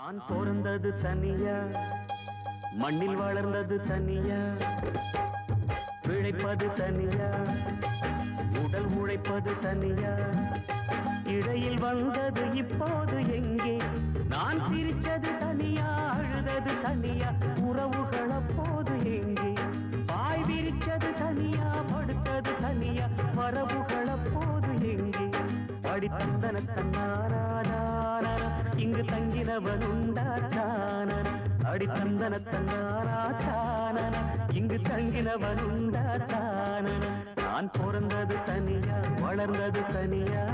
நான் பிறந்தது தனியா, மண்ணில் வளர்ந்தது தனியா, பிழைப்பது தனியா, உடல் உழைப்பது தனியா, இடையில் வந்தது இப்போது எங்கே? நான் சிரிச்சது தனியா, அழுதது தனியா, உறவுகள் அப்போது எங்கே? பாய் விரிச்சது தனியா, படுத்தது தனியா, வரவுகள் அப்போது எங்கே? படித்தந்தன தன்னாரான இங்கு தங்கினவன் உண்டாச்சான, அடித்தந்தன தன்னாரான இங்கு தங்கினவன் உண்டாச்சான. நான் பிறந்தது தனியா, வளர்ந்தது தனியா.